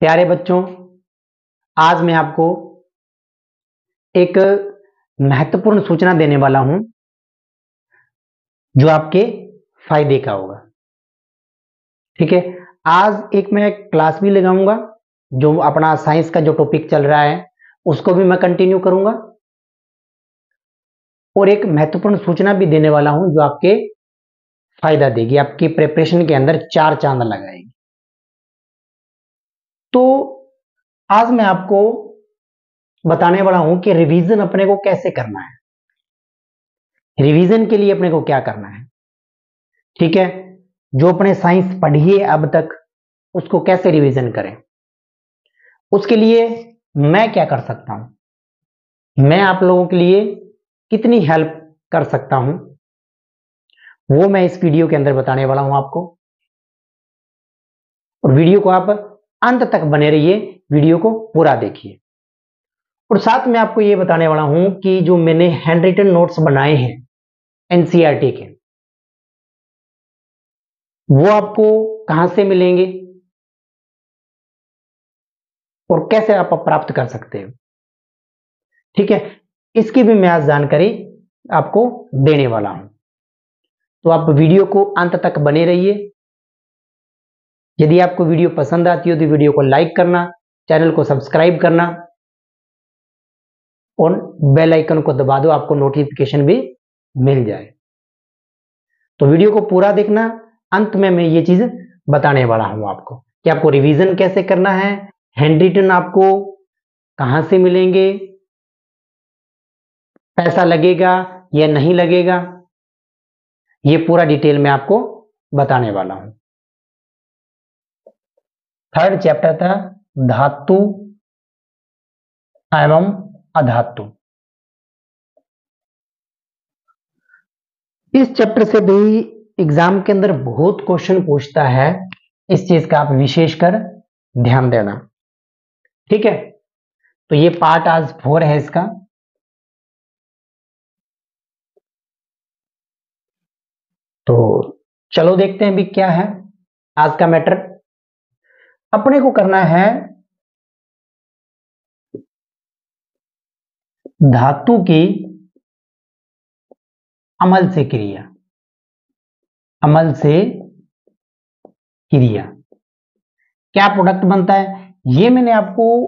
प्यारे बच्चों, आज मैं आपको एक महत्वपूर्ण सूचना देने वाला हूं जो आपके फायदे का होगा। ठीक है, आज एक मैं क्लास भी लगाऊंगा, जो अपना साइंस का जो टॉपिक चल रहा है उसको भी मैं कंटिन्यू करूंगा और एक महत्वपूर्ण सूचना भी देने वाला हूं जो आपके फायदा देगी, आपकी प्रिपरेशन के अंदर चार चांद लगाएगी। तो आज मैं आपको बताने वाला हूं कि रिवीजन अपने को कैसे करना है, रिवीजन के लिए अपने को क्या करना है। ठीक है, जो अपने साइंस पढ़ी है अब तक उसको कैसे रिवीजन करें, उसके लिए मैं क्या कर सकता हूं, मैं आप लोगों के लिए कितनी हेल्प कर सकता हूं, वो मैं इस वीडियो के अंदर बताने वाला हूं आपको। और वीडियो को आप अंत तक बने रहिए, वीडियो को पूरा देखिए। और साथ में आपको ये बताने वाला हूं कि जो मैंने हैंड रिटन नोट्स बनाए हैं एनसीईआरटी के, वो आपको कहां से मिलेंगे और कैसे आप प्राप्त कर सकते हो। ठीक है, इसकी भी मैं आज जानकारी आपको देने वाला हूं, तो आप वीडियो को अंत तक बने रहिए। यदि आपको वीडियो पसंद आती हो तो वीडियो को लाइक करना, चैनल को सब्सक्राइब करना और बेल आइकन को दबा दो, आपको नोटिफिकेशन भी मिल जाए। तो वीडियो को पूरा देखना, अंत में मैं ये चीज बताने वाला हूं आपको कि आपको रिवीजन कैसे करना है, हैंड रिटन आपको कहां से मिलेंगे, पैसा लगेगा या नहीं लगेगा, ये पूरा डिटेल में आपको बताने वाला हूं। थर्ड चैप्टर था धातु एवं अधातु। इस चैप्टर से भी एग्जाम के अंदर बहुत क्वेश्चन पूछता है, इस चीज का आप विशेषकर ध्यान देना। ठीक है, तो ये पार्ट आज 4 है इसका। तो चलो देखते हैं भी क्या है आज का मैटर। अपने को करना है धातु की अमल से क्रिया, अमल से क्रिया क्या प्रोडक्ट बनता है, ये मैंने आपको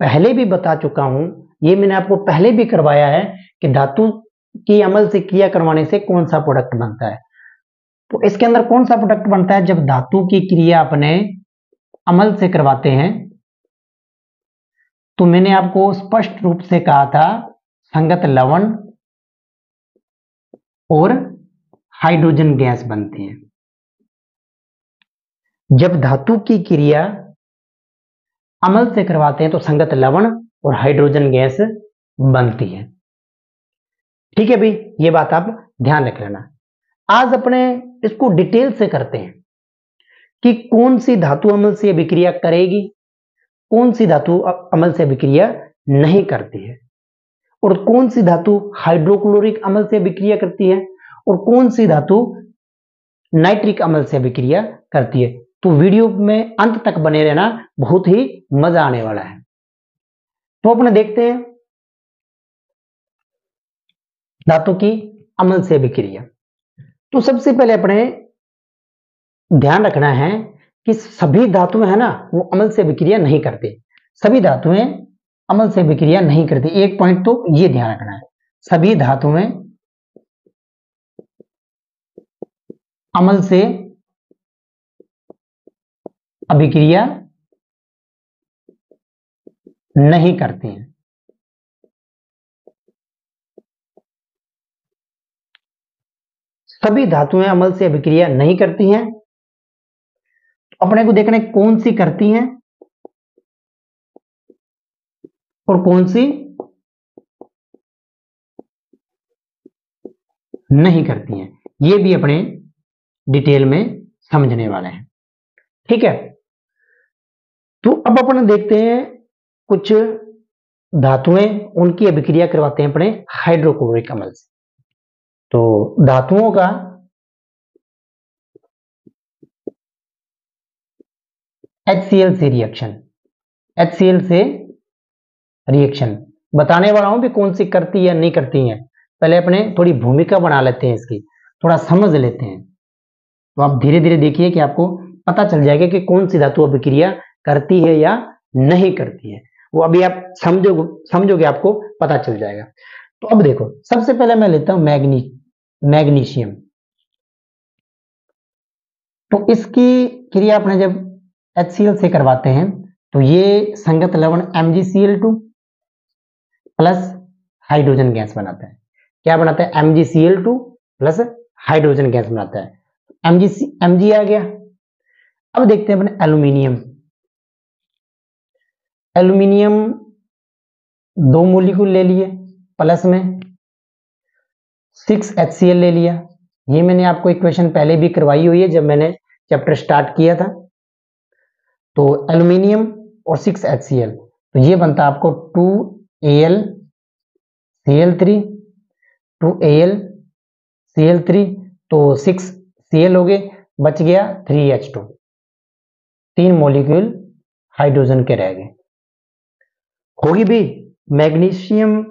पहले भी बता चुका हूं, ये मैंने आपको पहले भी करवाया है कि धातु की अमल से क्रिया करवाने से कौन सा प्रोडक्ट बनता है। तो इसके अंदर कौन सा प्रोडक्ट बनता है, जब धातु की क्रिया अपने अमल से करवाते हैं तो मैंने आपको स्पष्ट रूप से कहा था संगत लवण और हाइड्रोजन गैस बनती है। जब धातु की क्रिया अमल से करवाते हैं तो संगत लवण और हाइड्रोजन गैस बनती है। ठीक है भाई, ये बात आप ध्यान रख लेना। आज अपने इसको डिटेल से करते हैं कि कौन सी धातु अमल से अभिक्रिया करेगी, कौन सी धातु अमल से अभिक्रिया नहीं करती है, और कौन सी धातु हाइड्रोक्लोरिक अमल से अभिक्रिया करती है और कौन सी धातु नाइट्रिक अमल से अभिक्रिया करती है। तो वीडियो में अंत तक बने रहना, बहुत ही मजा आने वाला है। तो अपने देखते हैं धातु की अमल से अभिक्रिया। तो सबसे पहले अपने ध्यान रखना है कि सभी धातुएं है ना वो अमल से अभिक्रिया नहीं करते, सभी धातुएं अमल से अभिक्रिया नहीं करती। एक पॉइंट तो ये ध्यान रखना है, सभी धातुएं अमल से अभिक्रिया नहीं करती हैं। सभी धातुएं अमल से अभिक्रिया नहीं करती हैं। अपने को देखना है कौन सी करती हैं और कौन सी नहीं करती हैं, ये भी अपने डिटेल में समझने वाले हैं। ठीक है, तो अब अपन देखते हैं कुछ धातुएं, उनकी अभिक्रिया करवाते हैं अपने हाइड्रोक्लोरिक अमल से। तो धातुओं का HCl से रिएक्शन, HCl से रिएक्शन बताने वाला हूं भी कौन सी करती है या नहीं करती है। पहले अपने थोड़ी भूमिका बना लेते हैं इसकी, थोड़ा समझ लेते हैं, तो आप धीरे धीरे देखिए कि आपको पता चल जाएगा कि कौन सी धातु अभिक्रिया करती है या नहीं करती है। वो अभी आप समझोगे आपको पता चल जाएगा। तो अब देखो, सबसे पहले मैं लेता हूं मैग्नीशियम। तो इसकी क्रिया अपने जब HCl से करवाते हैं तो ये संगत लवण MgCl2 प्लस हाइड्रोजन गैस बनाता है। क्या बनाता है? MgCl2 प्लस हाइड्रोजन गैस बनाता है। Mg आ गया। अब देखते हैं अपने एल्यूमिनियम। एल्यूमिनियम 2 मोलिक्यूल ले लिए, प्लस में 6HCl ले लिया। ये मैंने आपको इक्वेशन पहले भी करवाई हुई है जब मैंने चैप्टर स्टार्ट किया था। तो एल्यूमिनियम और 6HCl, तो ये बनता है आपको 2AlCl3, 2AlCl3, तो 6Cl हो गए, बच गया 3H2, 3 मॉलिक्यूल हाइड्रोजन के रह गए। होगी भी मैग्नीशियम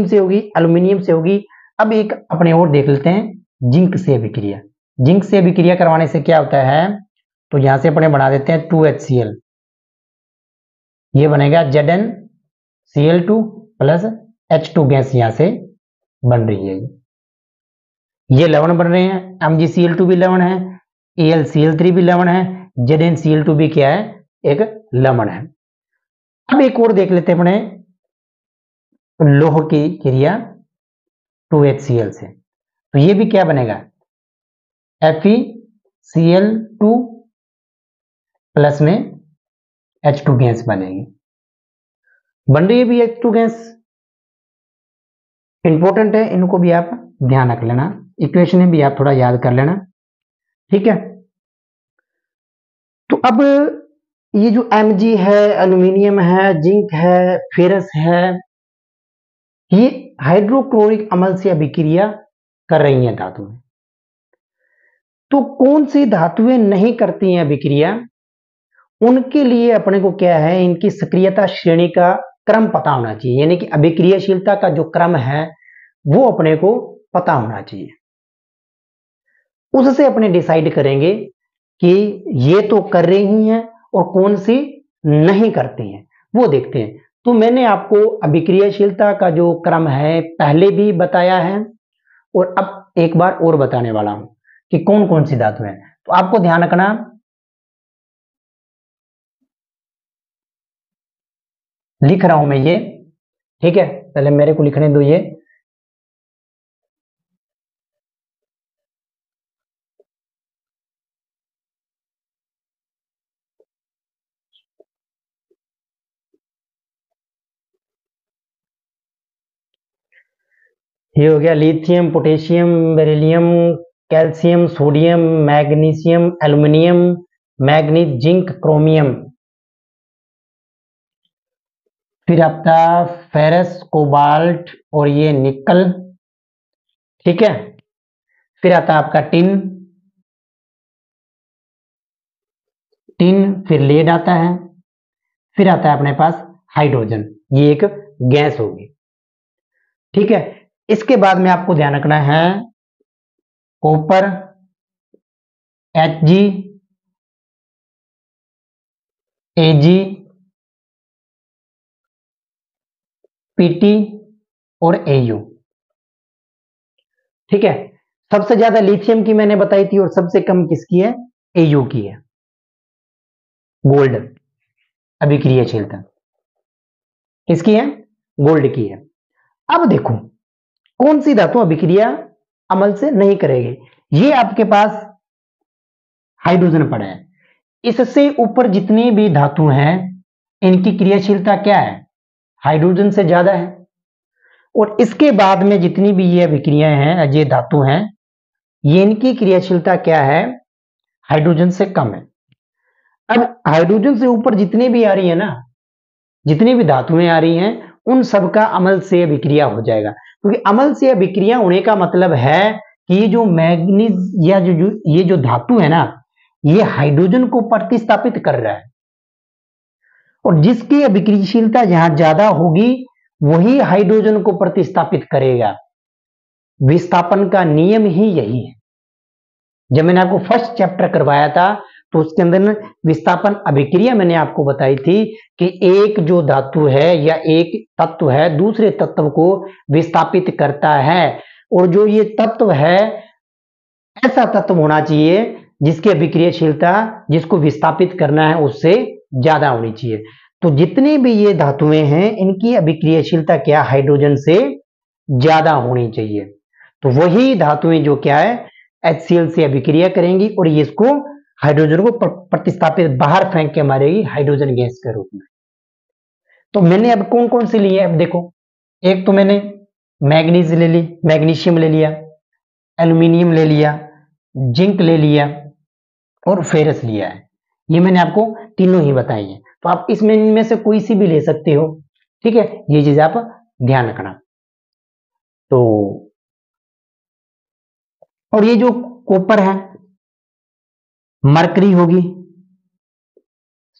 से होगी, एल्यूमिनियम से होगी। अब एक अपने और देख लेते हैं जिंक से अभिक्रिया। जिंक से अभिक्रिया करवाने से क्या होता है, तो यहां से अपने बना देते हैं 2HCl, ये बनेगा ZnCl2 प्लस H2 गैस यहां से बन रही है। ये लवण बन रहे हैं, MgCl2 भी लवण है, AlCl3 भी लवण है, ZnCl2 भी क्या है? एक लवण है। अब एक और देख लेते हैं अपने लोह की क्रिया 2HCl से। तो ये भी क्या बनेगा? FeCl2 प्लस में H2 गैस बनेगी। बन रही है भी H2 गैस, इंपॉर्टेंट है, इनको भी आप ध्यान रख लेना, इक्वेशन भी आप थोड़ा याद कर लेना, ठीक है। तो अब ये जो Mg है, एल्यूमिनियम है, जिंक है, फेरस है, ये हाइड्रोक्लोरिक अम्ल से अभिक्रिया कर रही हैं धातुएं। तो कौन सी धातुएं नहीं करती हैं अभिक्रिया, उनके लिए अपने को क्या है, इनकी सक्रियता श्रेणी का क्रम पता होना चाहिए, यानी कि अभिक्रियाशीलता का जो क्रम है वो अपने को पता होना चाहिए। उससे अपने डिसाइड करेंगे कि ये तो कर रही हैं और कौन सी नहीं करती हैं, वो देखते हैं। तो मैंने आपको अभिक्रियाशीलता का जो क्रम है पहले भी बताया है और अब एक बार और बताने वाला हूं कि कौन कौन सी धातु है। तो आपको ध्यान रखना, लिख रहा हूं मैं ये, ठीक है, पहले मेरे को लिखने दो। ये हो गया lithium, potassium, beryllium, calcium, sodium, magnesium, aluminium, manganese, zinc, chromium. फिर आपका फेरस, कोबाल्ट और ये निकल, ठीक है। फिर आता है आपका टिन, फिर लेड आता है, फिर आता है अपने पास हाइड्रोजन, ये एक गैस होगी, ठीक है। इसके बाद में आपको ध्यान रखना है कॉपर, Hg, Ag, Pt और Au, ठीक है। सबसे ज्यादा लिथियम की मैंने बताई थी और सबसे कम किसकी है? Au की है। गोल्ड अभिक्रियाशीलता किसकी है? गोल्ड की है। अब देखो कौन सी धातु अभिक्रिया अमल से नहीं करेगी। ये आपके पास हाइड्रोजन पड़ा है, इससे ऊपर जितनी भी धातु हैं इनकी क्रियाशीलता क्या है? हाइड्रोजन से ज्यादा है। और इसके बाद में जितनी भी ये अभिक्रियाएं हैं, ये धातु हैं, ये इनकी क्रियाशीलता क्या है? हाइड्रोजन से कम है। अब हाइड्रोजन से ऊपर जितनी भी आ रही है ना, जितनी भी धातुएं आ रही हैं, उन सब का अमल से अभिक्रिया हो जाएगा। क्योंकि अमल से अभिक्रिया होने का मतलब है कि ये जो मैग्नीज या ये जो धातु है ना, ये हाइड्रोजन को प्रतिस्थापित कर रहा है, और जिसकी अभिक्रियाशीलता जहां ज्यादा होगी वही हाइड्रोजन को प्रतिस्थापित करेगा। विस्थापन का नियम ही यही है। जब मैंने आपको फर्स्ट चैप्टर करवाया था तो उसके अंदर विस्थापन अभिक्रिया मैंने आपको बताई थी कि एक जो धातु है या एक तत्व है दूसरे तत्व को विस्थापित करता है, और जो ये तत्व है ऐसा तत्व होना चाहिए जिसकी अभिक्रियाशीलता जिसको विस्थापित करना है उससे ज्यादा होनी चाहिए। तो जितनी भी ये धातुएं हैं इनकी अभिक्रियाशीलता क्या, हाइड्रोजन से ज्यादा होनी चाहिए। तो वही धातुएं जो क्या है HCl से अभिक्रिया करेंगी और ये इसको हाइड्रोजन को प्रतिस्थापित बाहर फेंक के मारेगी हाइड्रोजन गैस के रूप में। तो मैंने अब कौन कौन सी ली है, अब देखो, एक तो मैंने मैग्नीज ले ली, मैग्नीशियम ले लिया, एल्यूमिनियम ले लिया, जिंक ले लिया और फेरस लिया है। ये मैंने आपको तीनों ही बताई है, तो आप इसमें इनमें से कोई सी भी ले सकते हो, ठीक है। ये चीज आप ध्यान रखना। तो और ये जो कॉपर है, मरकरी होगी,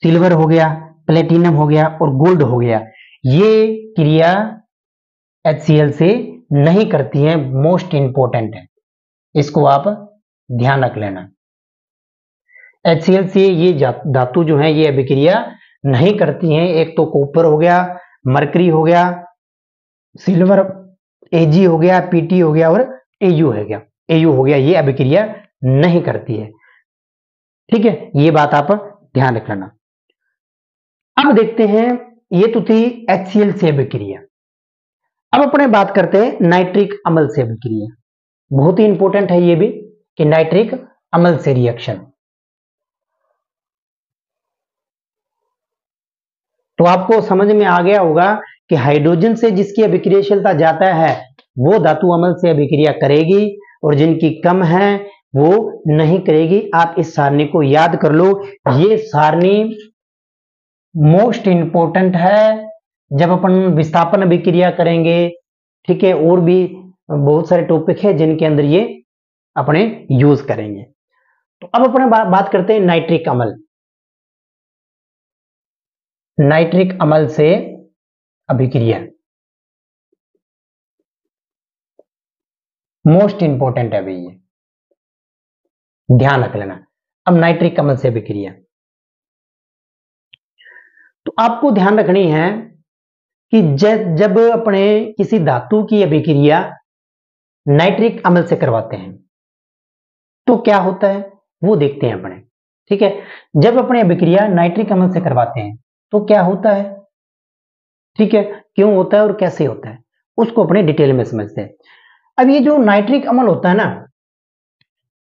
सिल्वर हो गया, प्लेटिनम हो गया और गोल्ड हो गया, ये क्रिया HCl से नहीं करती है, मोस्ट इंपॉर्टेंट है, इसको आप ध्यान रख लेना। HCl से ये धातु जो है ये अभिक्रिया नहीं करती हैं। एक तो कॉपर हो गया, मरकरी हो गया, सिल्वर Ag हो गया, Pt हो गया और Au हो गया, ये अभिक्रिया नहीं करती है, ठीक है। ये बात आप ध्यान रख लेना। अब देखते हैं, ये तो थी HCl से अभिक्रिया। अब अपने बात करते हैं नाइट्रिक अम्ल से अभिक्रिया। बहुत ही इंपॉर्टेंट है ये भी कि नाइट्रिक अम्ल से रिएक्शन। तो आपको समझ में आ गया होगा कि हाइड्रोजन से जिसकी अभिक्रियाशीलता ज्यादा है वो धातु अम्ल से अभिक्रिया करेगी और जिनकी कम है वो नहीं करेगी। आप इस सारणी को याद कर लो, ये सारणी मोस्ट इंपॉर्टेंट है जब अपन विस्थापन अभिक्रिया करेंगे, ठीक है। और भी बहुत सारे टॉपिक है जिनके अंदर ये अपने यूज करेंगे। तो अब अपने बात करते हैं नाइट्रिक अम्ल। नाइट्रिक अम्ल से अभिक्रिया मोस्ट इंपॉर्टेंट है भाई, ये ध्यान रख लेना। अब नाइट्रिक अम्ल से अभिक्रिया, तो आपको ध्यान रखनी है कि जब अपने किसी धातु की अभिक्रिया नाइट्रिक अम्ल से करवाते हैं तो क्या होता है वो देखते हैं अपने, ठीक है। जब अपने अभिक्रिया नाइट्रिक अम्ल से करवाते हैं तो क्या होता है, ठीक है, क्यों होता है और कैसे होता है उसको अपने डिटेल में समझते हैं। अब ये जो नाइट्रिक अम्ल होता है ना,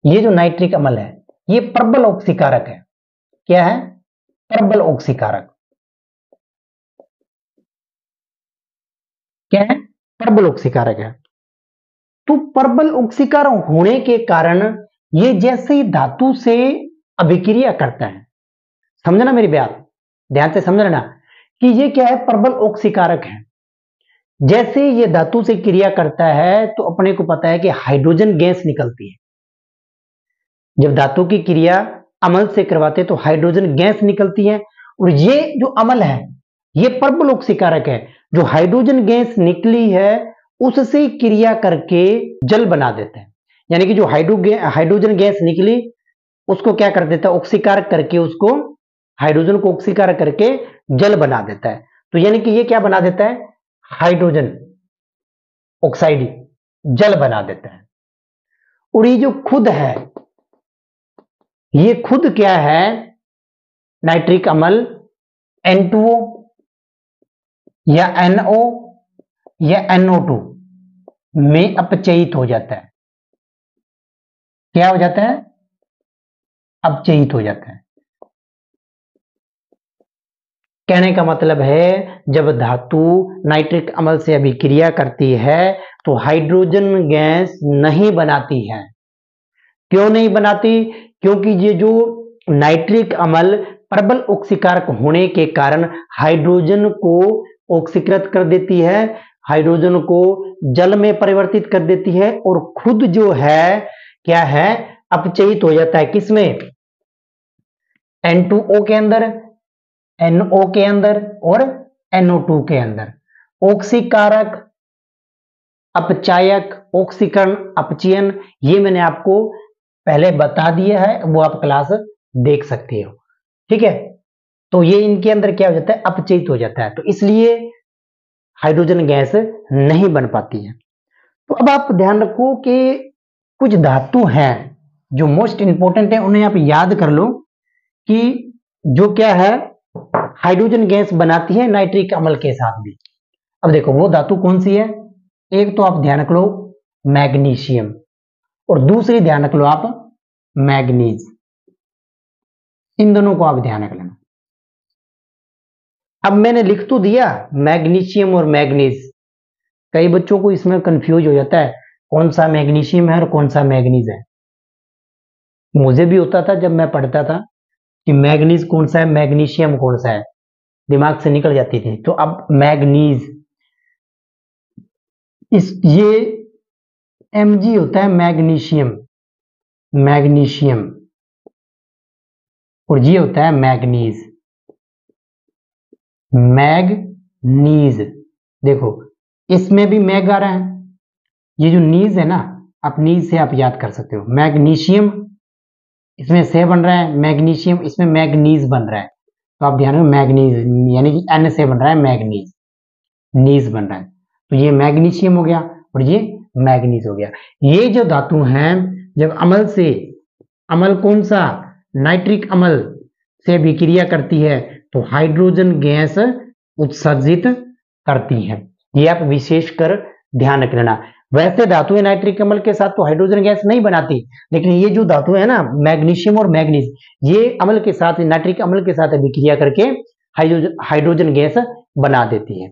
ये जो नाइट्रिक अम्ल है ये प्रबल ऑक्सीकारक है। क्या है? प्रबल ऑक्सीकारक। क्या है? प्रबल ऑक्सीकारक है। तो प्रबल ऑक्सीकारक होने के कारण ये जैसे ही धातु से अभिक्रिया करता है, समझना मेरी बात, ध्यान से समझना कि ये क्या है, प्रबल ऑक्सीकारक है। जैसे ये धातु से क्रिया करता है तो अपने को पता है कि हाइड्रोजन गैस निकलती है। जब धातु की क्रिया अम्ल से करवाते तो हाइड्रोजन गैस निकलती है, और ये जो अम्ल है ये प्रबल ऑक्सीकारक है। जो हाइड्रोजन गैस निकली है उससे क्रिया करके जल बना देते हैं। यानी कि जो हाइड्रोजन गैस निकली उसको क्या कर देता है, ऑक्सीकारक करके, उसको हाइड्रोजन को ऑक्सीकारक करके जल बना देता है। तो यानी कि ये क्या बना देता है, हाइड्रोजन ऑक्साइड जल बना देता है। और ये जो खुद है, ये खुद क्या है, नाइट्रिक अम्ल N2O या NO या NO2 में अपचयित हो जाता है। क्या हो जाता है? अपचयित हो जाता है। कहने का मतलब है जब धातु नाइट्रिक अम्ल से अभिक्रिया करती है तो हाइड्रोजन गैस नहीं बनाती है। क्यों नहीं बनाती? क्योंकि ये जो नाइट्रिक अम्ल प्रबल ऑक्सीकारक होने के कारण हाइड्रोजन को ऑक्सीकृत कर देती है, हाइड्रोजन को जल में परिवर्तित कर देती है, और खुद जो है क्या है, अपचयित हो जाता है। किसमें? N2O के अंदर, NO के अंदर और NO2 के अंदर। ऑक्सीकारक, अपचायक, ऑक्सीकरण, अपचयन, ये मैंने आपको पहले बता दिया है, वो आप क्लास देख सकते हो। ठीक है, तो ये इनके अंदर क्या हो जाता है, अपचयित हो जाता है, तो इसलिए हाइड्रोजन गैस नहीं बन पाती है। तो अब आप ध्यान रखो कि कुछ धातु हैं जो मोस्ट इंपॉर्टेंट है, उन्हें आप याद कर लो कि जो क्या है हाइड्रोजन गैस बनाती है नाइट्रिक अम्ल के साथ भी। अब देखो वो धातु कौन सी है, एक तो आप ध्यान रख लो मैग्नीशियम, और दूसरी ध्यान रख लो आप मैग्नीज। इन दोनों को आप ध्यान रख लेना। अब मैंने लिख तो दिया मैग्नीशियम और मैग्नीज, कई बच्चों को इसमें कंफ्यूज हो जाता है कौन सा मैग्नीशियम है और कौन सा मैग्नीज है। मुझे भी होता था जब मैं पढ़ता था कि मैग्नीज कौन सा है, मैग्नीशियम कौन सा है, दिमाग से निकल जाती थी। तो अब मैग्नीज, ये Mg होता है मैग्नीशियम, मैग्नीशियम, और ये होता है मैग्नीज, मैग्नीज। देखो इसमें भी मैग आ रहा है, ये जो नीज है ना, आप नीज से आप याद कर सकते हो। मैग्नीशियम इसमें से बन रहा है, मैग्नीशियम इसमें मैग्नीज बन रहा है, तो आप ध्यान रखो मैग्नीज यानी कि N से बन रहा है मैग्नीज, नीज बन रहा है, तो ये मैग्नीशियम हो गया और ये मैग्नीज हो गया। ये जो धातु हैं जब अम्ल से, अम्ल कौन सा, नाइट्रिक अम्ल से अभिक्रिया करती है तो हाइड्रोजन गैस उत्सर्जित करती है। ये आप विशेषकर ध्यान रख लेना। वैसे धातुएं नाइट्रिक अम्ल के साथ तो हाइड्रोजन गैस नहीं बनाती, लेकिन ये जो धातु है ना मैग्नीशियम और मैग्नीज, ये अम्ल के साथ, नाइट्रिक अम्ल के साथ अभिक्रिया करके हाइड्रोजन गैस बना देती है।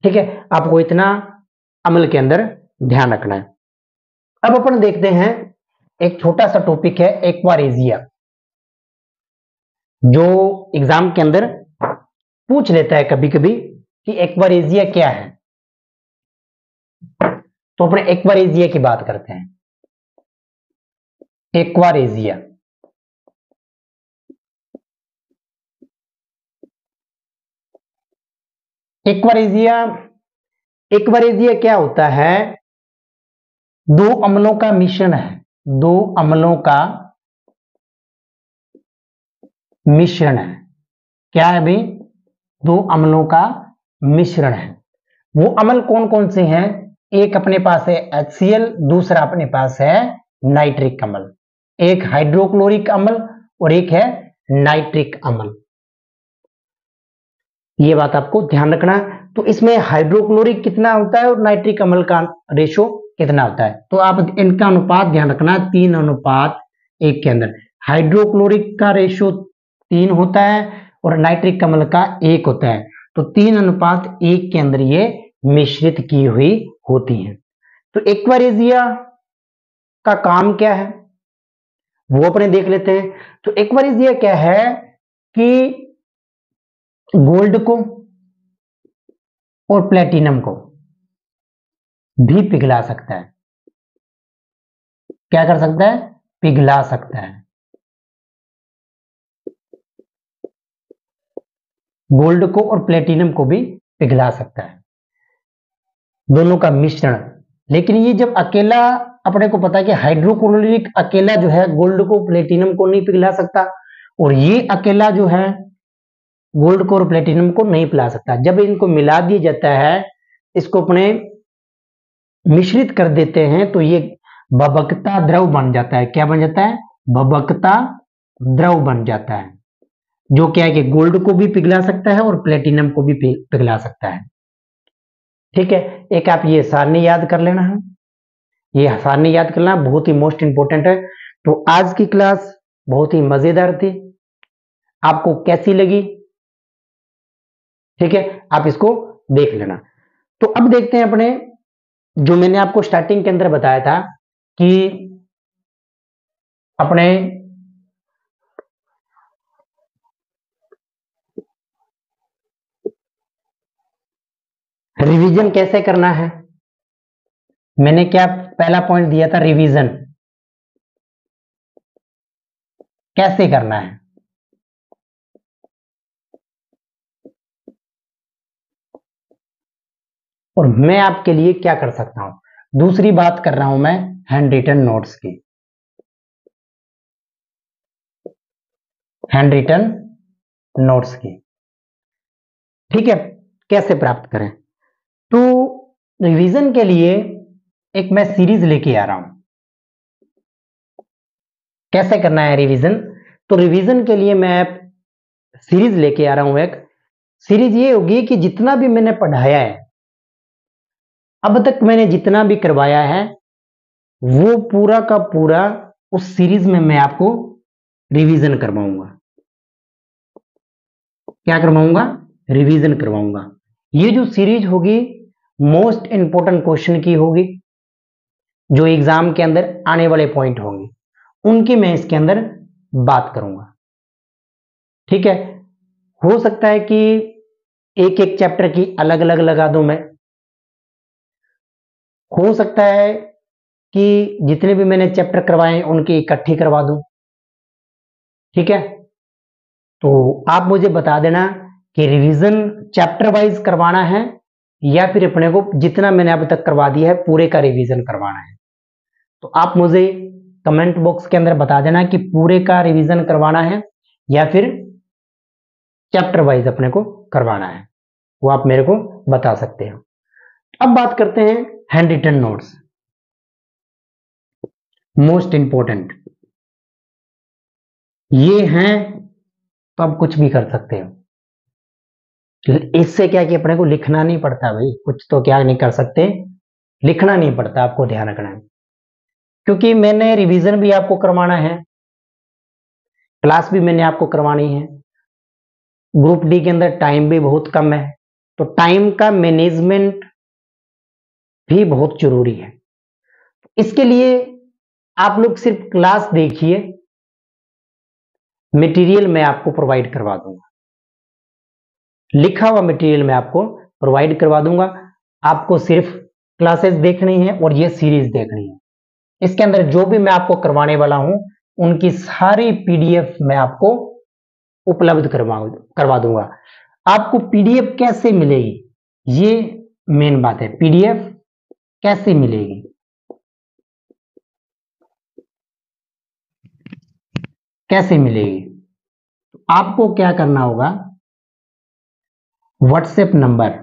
ठीक है, आपको इतना अम्ल के अंदर ध्यान रखना है। अब अपन देखते हैं एक छोटा सा टॉपिक है एक्वारेजिया, जो एग्जाम के अंदर पूछ लेता है कभी कभी कि एक्वारेजिया क्या है। तो अपने एक्वारेजिया की बात करते हैं। एक्वारेजिया, एक्वारेजिया, एक्वारेजिया क्या होता है, दो अम्लों का मिश्रण है, दो अम्लों का मिश्रण है। क्या है भाई, दो अम्लों का मिश्रण है। वो अम्ल कौन कौन से हैं, एक अपने पास है HCl, दूसरा अपने पास है नाइट्रिक अम्ल, एक हाइड्रोक्लोरिक अम्ल और एक है नाइट्रिक अम्ल। ये बात आपको ध्यान रखना है। तो इसमें हाइड्रोक्लोरिक कितना होता है और नाइट्रिक अम्ल का रेशो कितना होता है, तो आप इनका अनुपात ध्यान रखना, 3:1 के अंदर। हाइड्रोक्लोरिक का रेशो 3 होता है और नाइट्रिक अम्ल का 1 होता है, तो 3:1 के अंदर ये मिश्रित की हुई होती है। तो एक्वारेजिया का काम क्या है वो अपने देख लेते हैं। तो एक्वारेजिया क्या है कि गोल्ड को और प्लेटिनम को भी पिघला सकता है। क्या कर सकता है, पिघला सकता है। गोल्ड को और प्लेटिनम को भी पिघला सकता है, दोनों का मिश्रण। लेकिन ये जब अकेला, अपने को पता है कि हाइड्रोक्लोरिक अकेला जो है गोल्ड को प्लेटिनम को नहीं पिघला सकता, और ये अकेला जो है गोल्ड को और प्लेटिनम को नहीं पिघला सकता। जब इनको मिला दिया जाता है, इसको अपने मिश्रित कर देते हैं, तो ये भभकता द्रव बन जाता है। क्या बन जाता है, भभकता द्रव बन जाता है, जो क्या है कि गोल्ड को भी पिघला सकता है और प्लेटिनम को भी पिघला सकता है। ठीक है, एक आप ये सारणी याद कर लेना है, ये सारणी याद करना बहुत ही मोस्ट इंपोर्टेंट है। तो आज की क्लास बहुत ही मजेदार थी, आपको कैसी लगी, ठीक है, आप इसको देख लेना। तो अब देखते हैं अपने, जो मैंने आपको स्टार्टिंग के अंदर बताया था कि अपने रिवीजन कैसे करना है। मैंने क्या पहला पॉइंट दिया था, रिवीजन कैसे करना है। और मैं आपके लिए क्या कर सकता हूं, दूसरी बात कर रहा हूं मैं हैंड रिटन नोट्स की। हैंड रिटन नोट्स की, ठीक है, कैसे प्राप्त करें? तो रिवीजन के लिए एक मैं सीरीज लेके आ रहा हूं। कैसे करना है रिवीजन? तो रिवीजन के लिए मैं सीरीज लेके आ रहा हूं। एक सीरीज ये होगी कि जितना भी मैंने पढ़ाया है, अब तक मैंने जितना भी करवाया है, वो पूरा का पूरा उस सीरीज में मैं आपको रिवीजन करवाऊंगा। क्या करवाऊंगा? रिवीजन करवाऊंगा। ये जो सीरीज होगी मोस्ट इंपोर्टेंट क्वेश्चन की होगी, जो एग्जाम के अंदर आने वाले पॉइंट होंगे उनकी मैं इसके अंदर बात करूंगा। ठीक है, हो सकता है कि एक एक चैप्टर की अलग अलग लगा दूं मैं, हो सकता है कि जितने भी मैंने चैप्टर करवाए उनकी इकट्ठी करवा दूं। ठीक है, तो आप मुझे बता देना कि रिवीजन चैप्टर वाइज करवाना है या फिर अपने को जितना मैंने अब तक करवा दिया है पूरे का रिवीजन करवाना है। तो आप मुझे कमेंट बॉक्स के अंदर बता देना कि पूरे का रिवीजन करवाना है या फिर चैप्टर वाइज अपने को करवाना है, वो आप मेरे को बता सकते हैं। अब बात करते हैं hand written notes, most important ये हैं, तो आप कुछ भी कर सकते हो। इससे क्या कि अपने को लिखना नहीं पड़ता भाई, कुछ तो क्या नहीं कर सकते, लिखना नहीं पड़ता, आपको ध्यान रखना है। क्योंकि मैंने रिवीजन भी आपको करवाना है, क्लास भी मैंने आपको करवानी है, ग्रुप डी के अंदर टाइम भी बहुत कम है, तो टाइम का मैनेजमेंट भी बहुत जरूरी है। इसके लिए आप लोग सिर्फ क्लास देखिए, मटेरियल मैं आपको प्रोवाइड करवा दूंगा, लिखा हुआ मटेरियल मैं आपको प्रोवाइड करवा दूंगा। आपको सिर्फ क्लासेस देखनी है और ये सीरीज देखनी है। इसके अंदर जो भी मैं आपको करवाने वाला हूं उनकी सारी पीडीएफ मैं आपको उपलब्ध करवा दूंगा। आपको पीडीएफ कैसे मिलेगी, ये मेन बात है, पीडीएफ कैसे मिलेगी? कैसे मिलेगी? आपको क्या करना होगा, व्हाट्सएप नंबर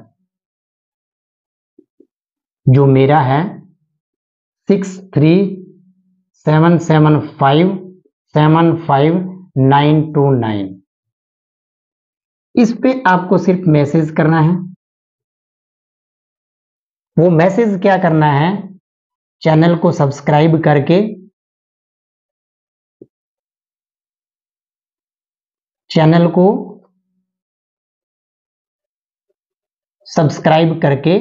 जो मेरा है 6377575929, इस पे आपको सिर्फ मैसेज करना है। वो मैसेज क्या करना है, चैनल को सब्सक्राइब करके, चैनल को सब्सक्राइब करके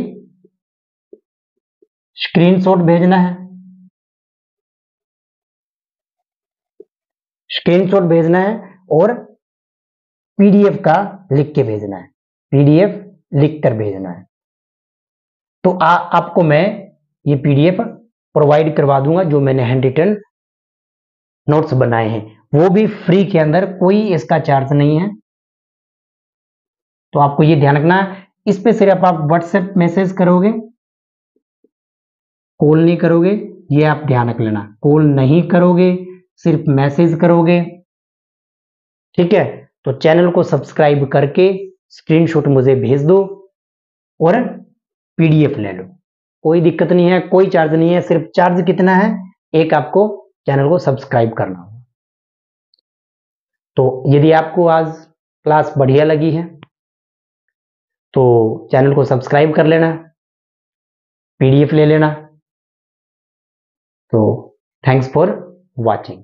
स्क्रीनशॉट भेजना है, स्क्रीनशॉट भेजना है और पीडीएफ का लिख के भेजना है, पीडीएफ लिख कर भेजना है। तो आपको मैं ये पीडीएफ प्रोवाइड करवा दूंगा, जो मैंने हैंड रिटन नोट्स बनाए हैं, वो भी फ्री के अंदर, कोई इसका चार्ज नहीं है। तो आपको ये ध्यान रखना है, इस पे सिर्फ आप व्हाट्सएप मैसेज करोगे, कॉल नहीं करोगे, ये आप ध्यान रख लेना, कॉल नहीं करोगे, सिर्फ मैसेज करोगे। ठीक है, तो चैनल को सब्सक्राइब करके स्क्रीनशॉट मुझे भेज दो और पीडीएफ ले लो, कोई दिक्कत नहीं है, कोई चार्ज नहीं है। सिर्फ चार्ज कितना है, एक आपको चैनल को सब्सक्राइब करना होगा। तो यदि आपको आज क्लास बढ़िया लगी है तो चैनल को सब्सक्राइब कर लेना, पीडीएफ ले लेना। तो थैंक्स फॉर वॉचिंग।